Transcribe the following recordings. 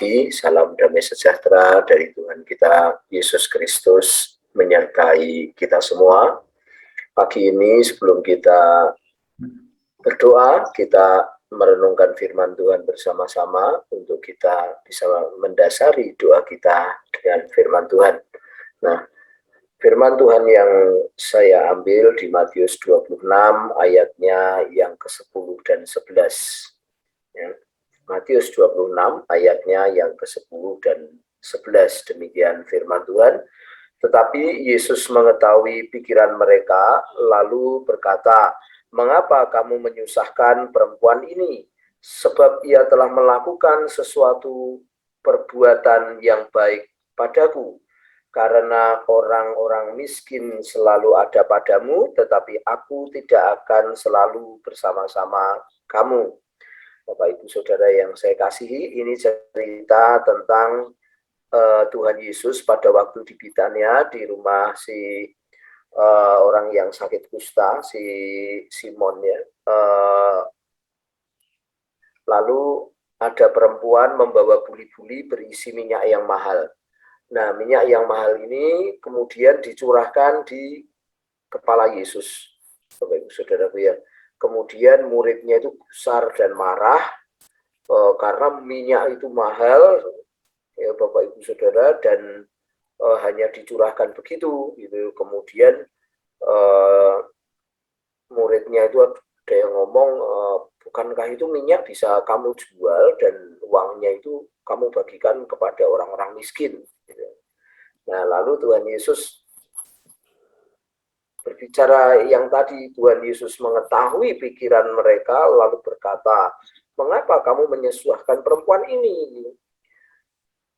pagi, salam damai sejahtera dari Tuhan kita Yesus Kristus menyertai kita semua. Pagi ini sebelum kita berdoa, kita merenungkan firman Tuhan bersama-sama untuk kita bisa mendasari doa kita dengan firman Tuhan. Nah, firman Tuhan yang saya ambil di Matius 26 ayatnya yang ke-10 dan 11. Ya. Matius 26 ayatnya yang ke-10 dan 11, demikian firman Tuhan. Tetapi Yesus mengetahui pikiran mereka, lalu berkata, "Mengapa kamu menyusahkan perempuan ini? Sebab ia telah melakukan sesuatu perbuatan yang baik padaku. Karena orang-orang miskin selalu ada padamu, tetapi aku tidak akan selalu bersama-sama kamu." Bapak Ibu Saudara yang saya kasihi, ini cerita tentang Tuhan Yesus pada waktu di Bitania di rumah si orang yang sakit kusta, si Simon ya. Lalu ada perempuan membawa buli-buli berisi minyak yang mahal. Nah, minyak yang mahal ini kemudian dicurahkan di kepala Yesus, Bapak Ibu Saudaraku ya. Kemudian muridnya itu gusar dan marah karena minyak itu mahal, ya Bapak Ibu Saudara, dan hanya dicurahkan begitu, gitu. Kemudian muridnya itu ada yang ngomong, bukankah itu minyak bisa kamu jual dan uangnya itu kamu bagikan kepada orang-orang miskin, gitu. Nah, lalu Tuhan Yesus berbicara yang tadi, Tuhan Yesus mengetahui pikiran mereka, lalu berkata, "Mengapa kamu menyesuaikan perempuan ini?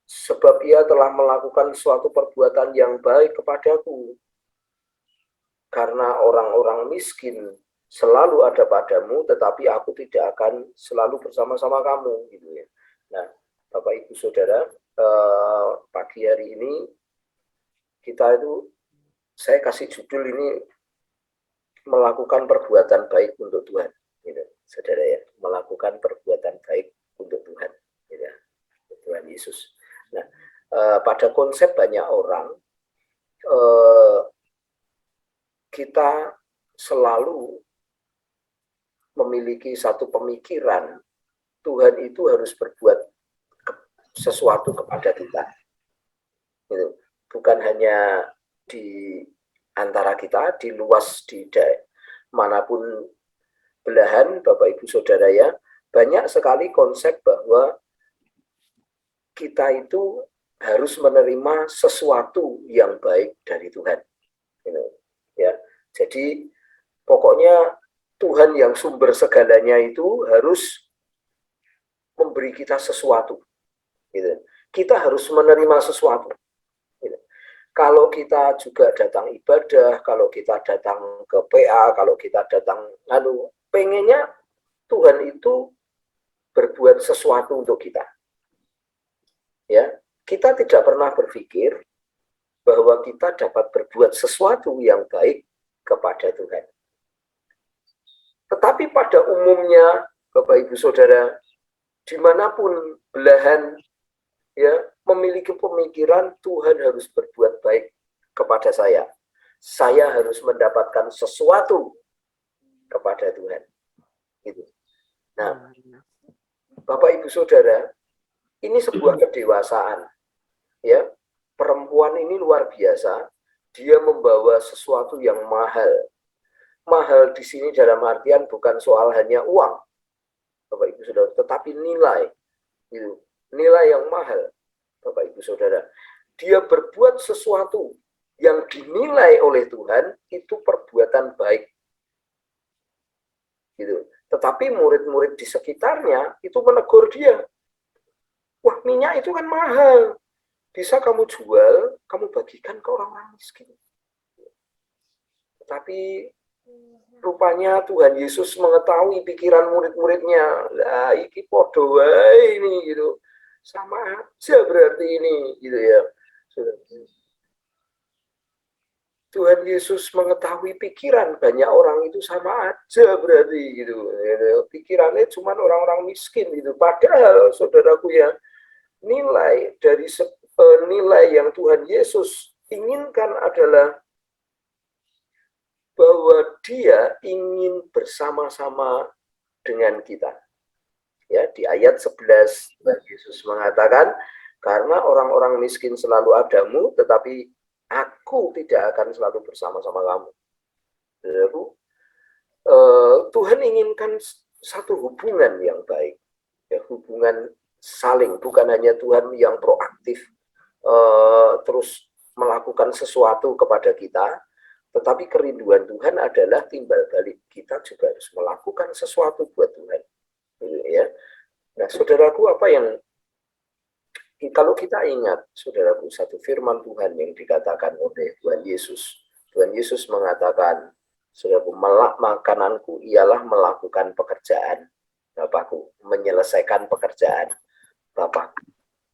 Sebab ia telah melakukan suatu perbuatan yang baik kepadaku. Karena orang-orang miskin selalu ada padamu, tetapi aku tidak akan selalu bersama-sama kamu." Gitu ya. Nah, Bapak Ibu Saudara, pagi hari ini kita itu, saya kasih judul ini, melakukan perbuatan baik untuk Tuhan, gitu, saudara ya, melakukan perbuatan baik untuk Tuhan, gitu, Tuhan Yesus. Nah, pada konsep banyak orang, kita selalu memiliki satu pemikiran, Tuhan itu harus berbuat sesuatu kepada kita, gitu. Bukan hanya di antara kita, di luas, di manapun belahan, Bapak Ibu Saudara ya, banyak sekali konsep bahwa kita itu harus menerima sesuatu yang baik dari Tuhan. Ya, jadi pokoknya Tuhan yang sumber segalanya itu harus memberi kita sesuatu. Gitu. Kita harus menerima sesuatu. Kalau kita juga datang ibadah, kalau kita datang ke PA, kalau kita datang pengennya Tuhan itu berbuat sesuatu untuk kita. Ya, kita tidak pernah berpikir bahwa kita dapat berbuat sesuatu yang baik kepada Tuhan. Tetapi pada umumnya, Bapak Ibu Saudara, dimanapun belahan ya, memiliki pemikiran Tuhan harus berbuat baik kepada saya. Saya harus mendapatkan sesuatu kepada Tuhan. Gitu. Nah, Bapak Ibu Saudara, ini sebuah kedewasaan. Ya, perempuan ini luar biasa. Dia membawa sesuatu yang mahal. Mahal di sini dalam artian bukan soal hanya uang, Bapak Ibu Saudara, tetapi nilai. Gitu. Nilai yang mahal, Bapak Ibu Saudara. Dia berbuat sesuatu yang dinilai oleh Tuhan itu perbuatan baik. Gitu. Tetapi murid-murid di sekitarnya itu menegur dia. Wah, minyak itu kan mahal. Bisa kamu jual, kamu bagikan ke orang-orang miskin. Tetapi rupanya Tuhan Yesus mengetahui pikiran murid-muridnya. Lah, iki podo wae ini gitu. Sama aja berarti ini gitu ya. Tuhan Yesus mengetahui pikiran banyak orang itu sama aja berarti gitu. Pikirannya cuma orang-orang miskin gitu. Padahal saudaraku ya, nilai dari nilai yang Tuhan Yesus inginkan adalah bahwa Dia ingin bersama-sama dengan kita. Ya, di ayat 11 Tuhan Yesus mengatakan, karena orang-orang miskin selalu adamu, tetapi aku tidak akan selalu bersama-sama kamu. Lalu, Tuhan inginkan satu hubungan yang baik, ya, hubungan saling, bukan hanya Tuhan yang proaktif terus melakukan sesuatu kepada kita, tetapi kerinduan Tuhan adalah timbal balik kita juga harus melakukan sesuatu buat Tuhan. Ya. Nah, saudaraku, apa yang kalau kita ingat, saudaraku, satu firman Tuhan yang dikatakan oleh Tuhan Yesus. Tuhan Yesus mengatakan, saudaraku, makananku ialah melakukan pekerjaan Bapakku, menyelesaikan pekerjaan Bapakku.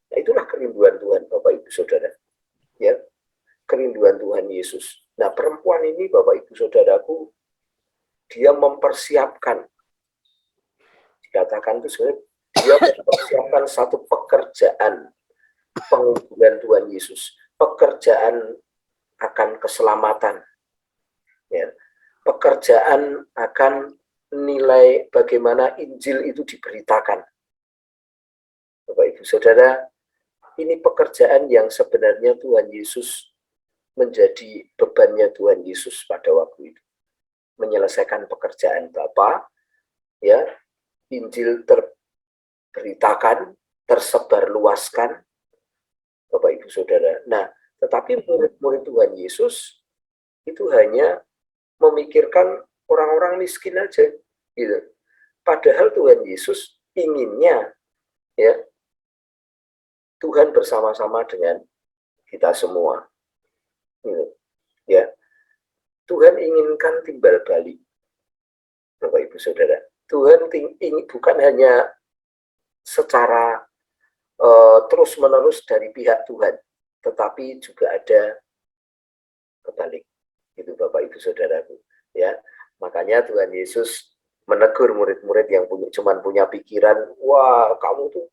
Nah, itulah kerinduan Tuhan, Bapak Ibu Saudara. Ya, kerinduan Tuhan Yesus. Nah, perempuan ini, Bapak Ibu Saudaraku, dia mempersiapkan, dikatakan itu sebenarnya dia mempersiapkan satu pekerjaan penguburan Tuhan Yesus, pekerjaan akan keselamatan, ya, pekerjaan akan nilai bagaimana Injil itu diberitakan. Bapak Ibu Saudara, ini pekerjaan yang sebenarnya Tuhan Yesus menjadi bebannya Tuhan Yesus pada waktu itu. Menyelesaikan pekerjaan Bapa, ya, Injil terberitakan, tersebar luaskan, Bapak Ibu Saudara. Nah, tetapi murid-murid Tuhan Yesus itu hanya memikirkan orang-orang miskin aja, gitu. Padahal Tuhan Yesus inginnya, ya, Tuhan bersama-sama dengan kita semua, gitu. Ya, Tuhan inginkan timbal balik, Bapak Ibu Saudara. Tuhan ingin bukan hanya secara terus-menerus dari pihak Tuhan, tetapi juga ada kebalik, itu Bapak Ibu Saudaraku. Ya, makanya Tuhan Yesus menegur murid-murid yang cuman punya pikiran, wah kamu tuh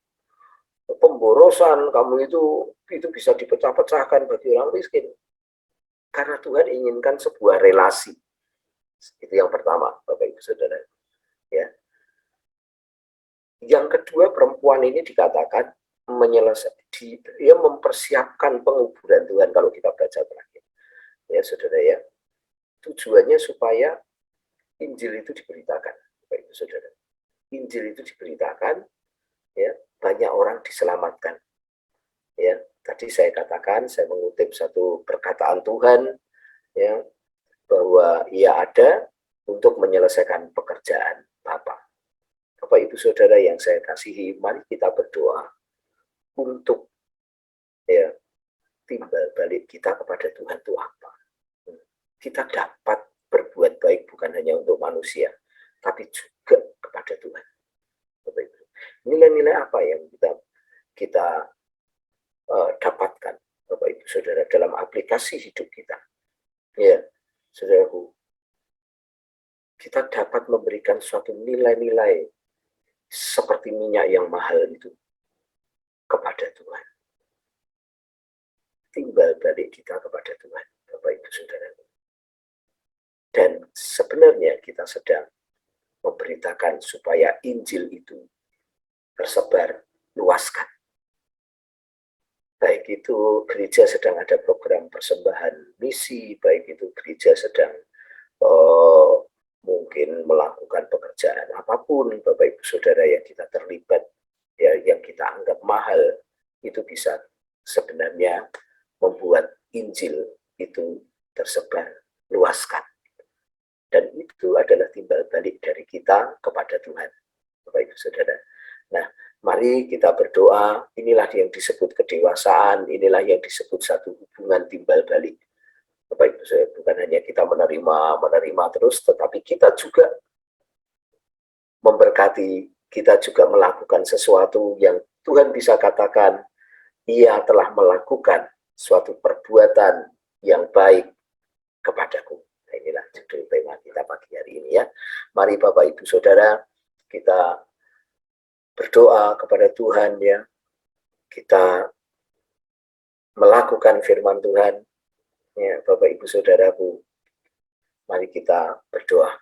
pemborosan, kamu itu bisa dipecah-pecahkan bagi orang miskin. Karena Tuhan inginkan sebuah relasi. Itu yang pertama, Bapak Ibu Saudara. Ya. Yang kedua, perempuan ini dikatakan dia mempersiapkan penguburan Tuhan kalau kita baca terakhir. Ya, Saudara, ya. Tujuannya supaya Injil itu diberitakan, Bapak Ibu Saudara. Injil itu diberitakan, ya, banyak orang diselamatkan. Ya, tadi saya katakan, saya mengutip satu perkataan Tuhan, ya, bahwa Ia ada untuk menyelesaikan pekerjaan Bapa. Bapak Ibu Saudara yang saya kasihi, mari kita berdoa untuk, ya, timbal balik kita kepada Tuhan itu apa. Kita dapat berbuat baik bukan hanya untuk manusia, tapi juga kepada Tuhan. Nilai-nilai apa yang kita dapatkan, Bapak Ibu Saudara, dalam aplikasi hidup kita? Ya, saudaraku, kita dapat memberikan suatu nilai-nilai seperti minyak yang mahal itu kepada Tuhan. Timbal balik kita kepada Tuhan, Bapak Ibu Saudara. Dan sebenarnya kita sedang memberitakan supaya Injil itu tersebar luaskan. Baik itu gereja sedang ada program persembahan misi, baik itu gereja sedang mungkin melakukan pekerjaan apapun, Bapak Ibu Saudara, yang kita terlibat, ya, yang kita anggap mahal, itu bisa sebenarnya membuat Injil itu tersebar luaskan. Dan itu adalah timbal balik dari kita kepada Tuhan, Bapak Ibu Saudara. Nah, mari kita berdoa. Inilah yang disebut kedewasaan, inilah yang disebut satu hubungan timbal balik. Bapak Ibu Saudara, bukan hanya kita menerima terus, tetapi kita juga memberkati, kita juga melakukan sesuatu yang Tuhan bisa katakan, Ia telah melakukan suatu perbuatan yang baik kepadaku. Nah, inilah judul tema kita pagi hari ini, ya. Mari Bapak Ibu Saudara, kita berdoa kepada Tuhan, ya. kita melakukan firman Tuhan. Ya, Bapak Ibu Saudaraku, mari kita berdoa.